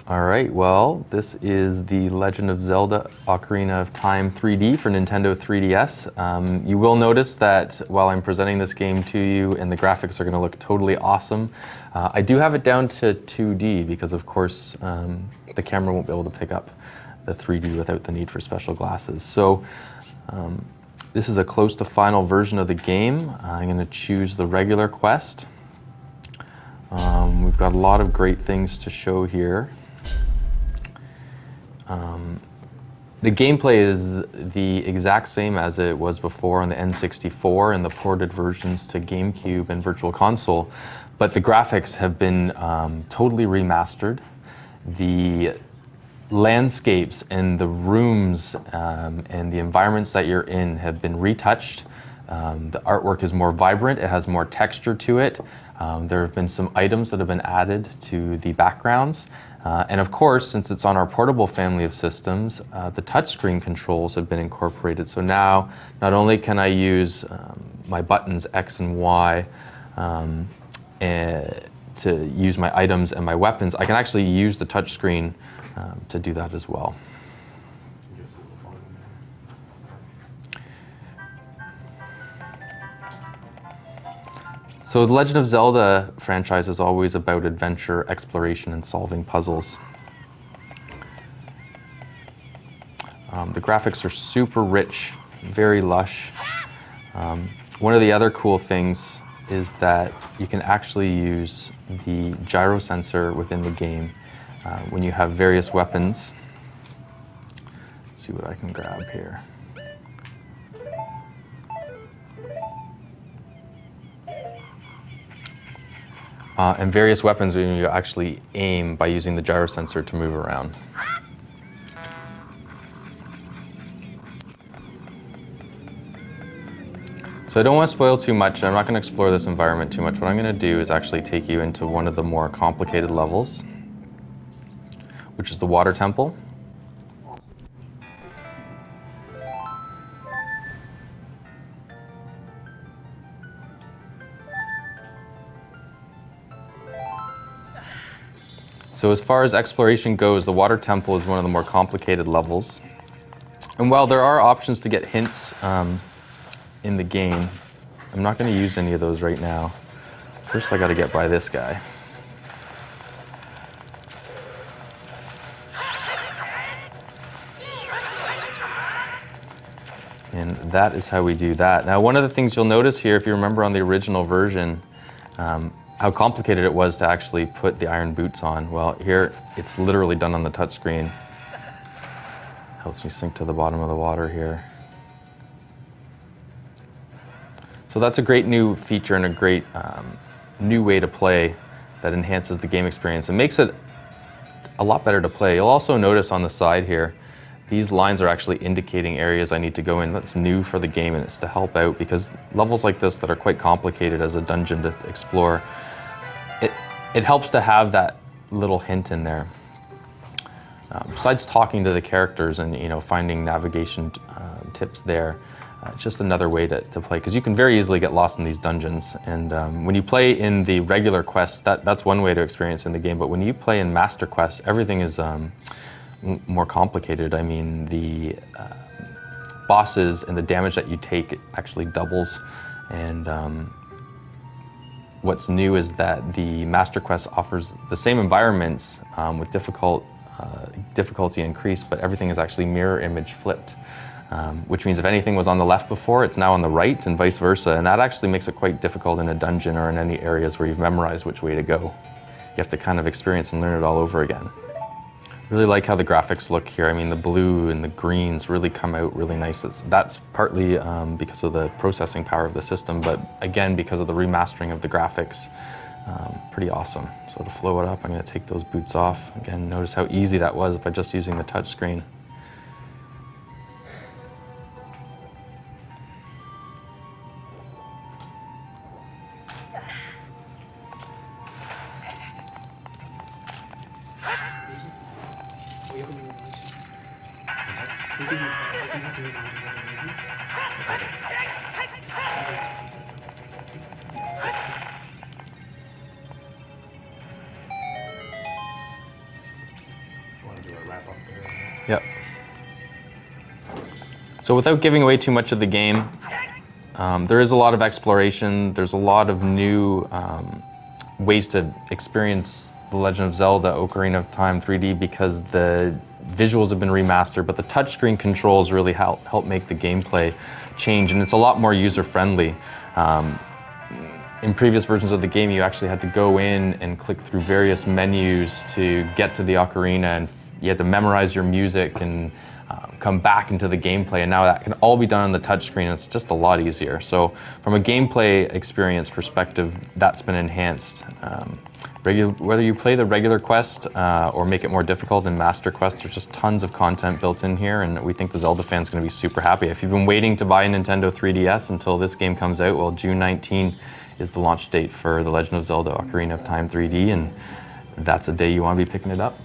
All right, well, this is the Legend of Zelda Ocarina of Time 3D for Nintendo 3DS. You will notice that while I'm presenting this game to you and the graphics are going to look totally awesome, I do have it down to 2D because, of course, the camera won't be able to pick up the 3D without the need for special glasses. So this is a close to final version of the game. I'm going to choose the regular quest. We've got a lot of great things to show here. The gameplay is the exact same as it was before on the N64 and the ported versions to GameCube and Virtual Console, but the graphics have been totally remastered. The landscapes and the rooms and the environments that you're in have been retouched. The artwork is more vibrant, it has more texture to it. There have been some items that have been added to the backgrounds. And of course, since it's on our portable family of systems, the touchscreen controls have been incorporated. So now, not only can I use my buttons X and Y to use my items and my weapons, I can actually use the touchscreen to do that as well. So the Legend of Zelda franchise is always about adventure, exploration, and solving puzzles. The graphics are super rich, very lush. One of the other cool things is that you can actually use the gyro sensor within the game when you have various weapons. Let's see what I can grab here. And various weapons you actually aim by using the gyro sensor to move around. So I don't want to spoil too much. I'm not going to explore this environment too much. What I'm going to do is actually take you into one of the more complicated levels, which is the water temple. So as far as exploration goes, the water temple is one of the more complicated levels. And while there are options to get hints in the game, I'm not going to use any of those right now. First I got to get by this guy. And that is how we do that. Now, one of the things you'll notice here, if you remember on the original version, how complicated it was to actually put the iron boots on. Well, here it's literally done on the touchscreen. Helps me sink to the bottom of the water here. So that's a great new feature and a great new way to play that enhances the game experience and makes it a lot better to play. You'll also notice on the side here, these lines are actually indicating areas I need to go in. That's new for the game, and it's to help out because levels like this that are quite complicated as a dungeon to explore, it helps to have that little hint in there. Besides talking to the characters and finding navigation tips there, it's just another way to play because you can very easily get lost in these dungeons. And when you play in the regular quests, that's one way to experience in the game. But when you play in Master Quests, everything is more complicated. I mean, the bosses and the damage that you take actually doubles. And what's new is that the Master Quest offers the same environments with difficulty increased, but everything is actually mirror image flipped, which means if anything was on the left before, it's now on the right and vice versa. And that actually makes it quite difficult in a dungeon or in any areas where you've memorized which way to go. You have to kind of experience and learn it all over again. Really like how the graphics look here. I mean, the blue and the greens really come out really nice. That's partly because of the processing power of the system, but again, because of the remastering of the graphics, pretty awesome. So to flow it up, I'm going to take those boots off. Again, notice how easy that was by just using the touch screen. So without giving away too much of the game, there is a lot of exploration. There's a lot of new ways to experience The Legend of Zelda Ocarina of Time 3D because the visuals have been remastered, but the touchscreen controls really help make the gameplay change, and it's a lot more user-friendly. In previous versions of the game, you actually had to go in and click through various menus to get to the ocarina, and you had to memorize your music and come back into the gameplay, and now that can all be done on the touchscreen. It's just a lot easier. So from a gameplay experience perspective, that's been enhanced. Whether you play the regular quest or make it more difficult in Master Quest, there's just tons of content built in here, and we think the Zelda fan's going to be super happy. If you've been waiting to buy a Nintendo 3DS until this game comes out, well, June 19 is the launch date for The Legend of Zelda Ocarina of Time 3D, and that's a day you want to be picking it up.